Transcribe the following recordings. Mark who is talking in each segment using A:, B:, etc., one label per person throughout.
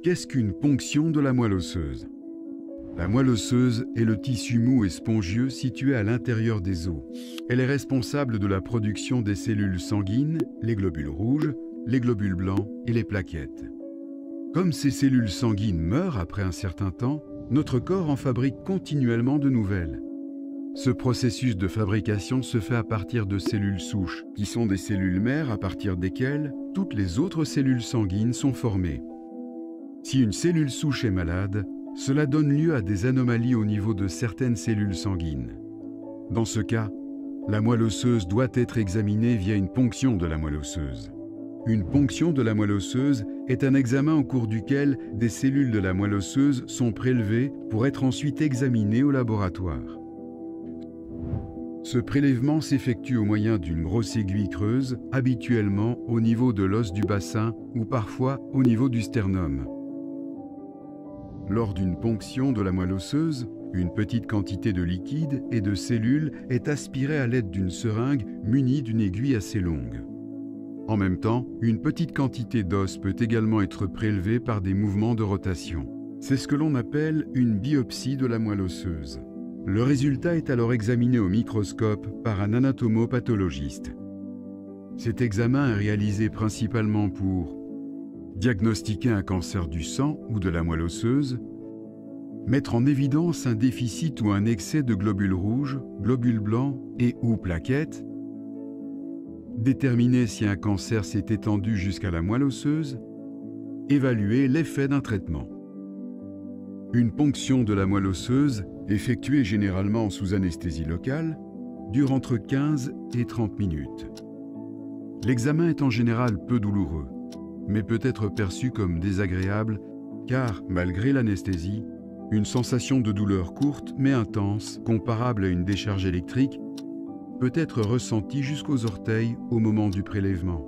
A: Qu'est-ce qu'une ponction de la moelle osseuse? La moelle osseuse est le tissu mou et spongieux situé à l'intérieur des os. Elle est responsable de la production des cellules sanguines, les globules rouges, les globules blancs et les plaquettes. Comme ces cellules sanguines meurent après un certain temps, notre corps en fabrique continuellement de nouvelles. Ce processus de fabrication se fait à partir de cellules souches, qui sont des cellules mères à partir desquelles toutes les autres cellules sanguines sont formées. Si une cellule souche est malade, cela donne lieu à des anomalies au niveau de certaines cellules sanguines. Dans ce cas, la moelle osseuse doit être examinée via une ponction de la moelle osseuse. Une ponction de la moelle osseuse est un examen au cours duquel des cellules de la moelle osseuse sont prélevées pour être ensuite examinées au laboratoire. Ce prélèvement s'effectue au moyen d'une grosse aiguille creuse, habituellement au niveau de l'os du bassin ou parfois au niveau du sternum. Lors d'une ponction de la moelle osseuse, une petite quantité de liquide et de cellules est aspirée à l'aide d'une seringue munie d'une aiguille assez longue. En même temps, une petite quantité d'os peut également être prélevée par des mouvements de rotation. C'est ce que l'on appelle une biopsie de la moelle osseuse. Le résultat est alors examiné au microscope par un anatomopathologiste. Cet examen est réalisé principalement pour diagnostiquer un cancer du sang ou de la moelle osseuse, mettre en évidence un déficit ou un excès de globules rouges, globules blancs et ou plaquettes, déterminer si un cancer s'est étendu jusqu'à la moelle osseuse, évaluer l'effet d'un traitement. Une ponction de la moelle osseuse, effectuée généralement sous anesthésie locale, dure entre 15 et 30 minutes. L'examen est en général peu douloureux, mais peut être perçu comme désagréable car, malgré l'anesthésie, une sensation de douleur courte mais intense, comparable à une décharge électrique, peut être ressentie jusqu'aux orteils au moment du prélèvement.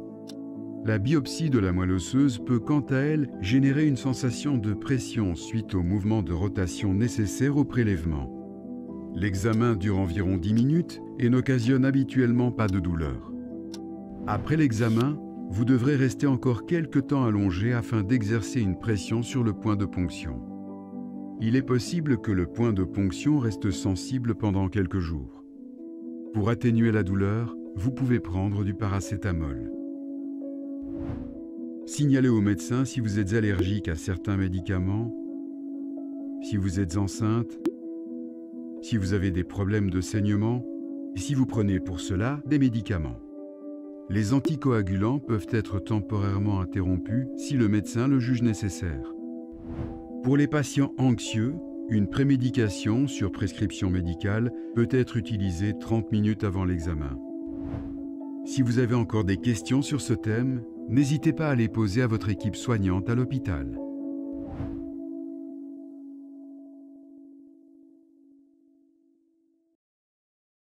A: La biopsie de la moelle osseuse peut quant à elle générer une sensation de pression suite au mouvement de rotation nécessaire au prélèvement. L'examen dure environ 10 minutes et n'occasionne habituellement pas de douleur. Après l'examen, vous devrez rester encore quelque temps allongé afin d'exercer une pression sur le point de ponction. Il est possible que le point de ponction reste sensible pendant quelques jours. Pour atténuer la douleur, vous pouvez prendre du paracétamol. Signalez au médecin si vous êtes allergique à certains médicaments, si vous êtes enceinte, si vous avez des problèmes de saignement et si vous prenez pour cela des médicaments. Les anticoagulants peuvent être temporairement interrompus si le médecin le juge nécessaire. Pour les patients anxieux, une prémédication sur prescription médicale peut être utilisée 30 minutes avant l'examen. Si vous avez encore des questions sur ce thème, n'hésitez pas à les poser à votre équipe soignante à l'hôpital.